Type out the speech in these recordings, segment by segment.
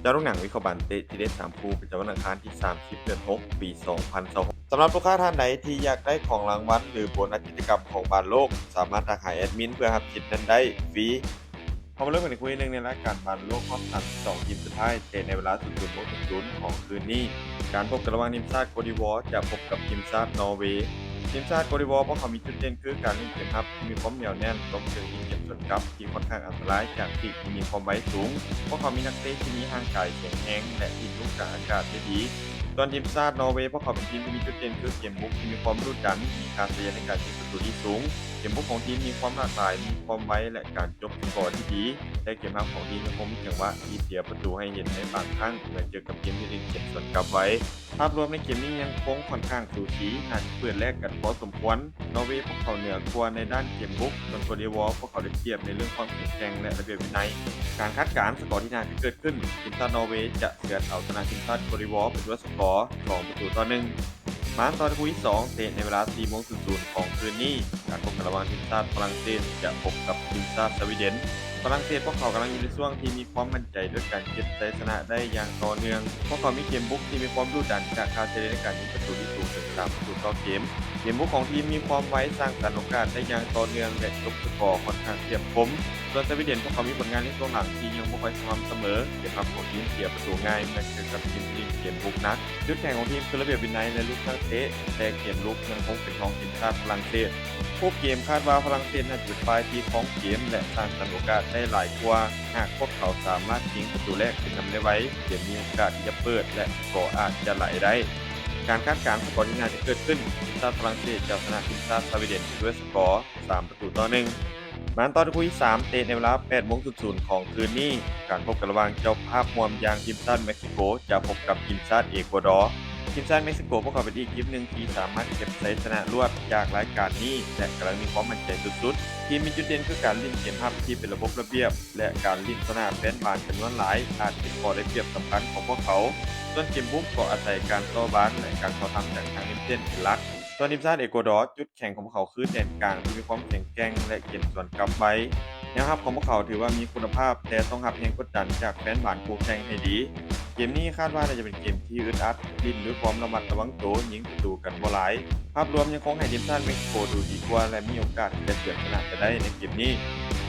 จ้าโรงหนังวิเคราะห์บันเตะที่ได้3คู่ประจำวันอังคารที่30เดือน6ปี2026สำหรับลูกค้าท่านใดที่อยากได้ของรางวัลหรือโบนัสกิจกรรมของบานโลกสามารถทักหาแอดมินเพื่อรับสิทธิ์นั้นได้ฟรีพอมาเริ่มกันอีกคุยหนึ่งในรายการบานโลกรอบ32ทีมสุดท้ายเตะในเวลา00:00ของคืนนี้การพบกันระหว่างทีมชาติโคดิวอร์จะพบกับทีมชาตินอร์เวย์ทีมชาติโคดิวอร์พวกเขามีจุดเด่นคือการเล่นเกมรับที่มีความเหนียวแน่นรวมถึงมีเกมสวนกลับที่ค่อนข้างอันตรายจากปีกที่มีความไวสูงพวกเขามีนักเตะที่มีร่างกายแข็งแรงและยิงลูกกลางอากาศได้ดีส่วนทีมชาตินอร์เวย์พวกเขาเป็นทีมที่มีจุดเด่นคือเกมบุกที่มีความรุนแรงมีค่าเฉลี่ยในการยิงประตูที่สูงเกมบุกของทีมมีความหลากหลายมีความไวและการจบสกอร์ที่ดีแต่เกมรับของทีมยังคงมีจังหวะที่เสียประตูให้เห็นในบางครั้งเมื่อเจอกับทีมที่เล่นเกมสวนกลับไว้ภาพรวมในเกมนี้ยังคงค่อนข้างสูสีน่าจะเปิดแลกกันพอสมควรนอร์เวย์พวกเขาเหนือกว่าในด้านเกมบุกส่วนโคดิวอร์พวกเขาได้เปรียบในเรื่องความแข็งแกร่งและระเบียบวินัยการคาดการณ์สกอร์ที่น่าจะเกิดขึ้นทีมชาตินอร์เวย์จะเฉือนเอาชนะทีมชาติโคดิวอร์เป็นด้วยสกอร์2-1มาตอนคู่ที่2เตะในเวลา4:00ของคืนนี้การพบกันระหว่างทีมชาติฝรั่งเศสจะพบกับทีมชาติสวีเดนฝรั่งเศสพวกเขากำลังอยู่ในช่วงที่มีความมั่นใจด้วยการเก็บชัยชนะได้อย่างต่อเนื่องพวกเขามีเกมบุกที่มีความดุดันจากค่าเฉลี่ยในการยิงประตูที่สูงถึง3ประตูต่อเกมบุกของทีมมีความไวสร้างสรรค์โอกาสได้อย่างต่อเนื่องและจบสกอร์ค่อนข้างเฉียบคมส่วนสวีเดนพวกเขามีผลงานในช่วงหลังที่ยังไม่ค่อยสม่ำเสมอเกมรับของทีมเสียประตูง่ายเมื่อเจอกับทีมที่เกมบุกนักจุดแข็งของทีมคือระเบียบวินัยและลูกตั้งเตะแต่เกมลุกยังคงเป็นของทีมชาติฝรั่งเศสผู้เกมคาดว่าฝรั่งเศสน่าจะเป็นฝ่ายที่ครองเกมและสร้างสรรค์โอกาสได้หลายกว่าหากพวกเขาสามารถยิงประตูแรกขึ้นนำได้ไว้เกมมีโอกาสที่จะเปิดและสกอร์อาจจะไหลได้การคาดการณ์สกอร์ที่น่าจะเกิดขึ้นทีมชาติฝรั่งเศสจะชนะทีมชาติสวีเดนด้วยสกอร์3-1มาตอนคู่ที่3เตะในเวลา8:00ของคืนนี้การพบกันระหว่างเจ้าภาพร่วมอย่างทีมชาติเม็กซิโกจะพบกับทีมชาติเอกวาดอร์ทีมชาติเม็กซิโกพวกเขาเป็นอีกทีมหนึ่งที่สามารถเก็บชัยชนะรวดจากรายการนี้และกำลังมีความมั่นใจสุดๆทีมมีจุดเด่นคือการเล่นเกมรับที่เป็นระบบระเบียบและการเล่นสนามแฟนบานจำนวนหลายอาจเป็นข้อได้เปรียบสำคัญของพวกเขาส่วนเกมบุกก็อาศัยการต่อบานและการเข้าทำจากทางริมเส้นเป็นหลักส่วนทีมชาติเอกวาดอร์จุดแข็งของพวกเขาคือแดนกลางที่มีความแข็งแกร่งและเกมสวนกลับไว้แนวรับของพวกเขาถือว่ามีคุณภาพแต่ต้องรับแรงกดดันจากแฟนบานคู่แข่งให้ดีเกมนี้คาดว่าน่าจะเป็นเกมที่อึดอัดดิ้นด้วยความระมัดระวังตัวยิงประตูกันบ่หลายภาพรวมยังคงให้ทีมชาติเม็กซิโกดูดีกว่าและมีโอกาสที่จะเฉือนชนะไปได้ในเกมนี้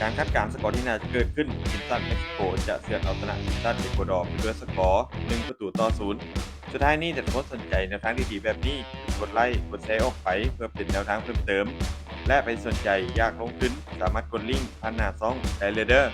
การคาดการณ์สกอร์ที่น่าจะเกิดขึ้นทีมชาติเม็กซิโกจะเฉือนเอาชนะทีมชาติเอกวาดอร์ไปด้วยสกอร์1-0สุดท้ายนี้ถ้าทุกคนสนใจแนวทางดีๆแบบนี้กดไลค์กดแชร์ออกไปเพื่อเป็นแนวทางเพิ่มเติมและไปสนใจอยากลงทุนสามารถกดลิงก์ผ่านหน้าช่องได้เลยเด้อ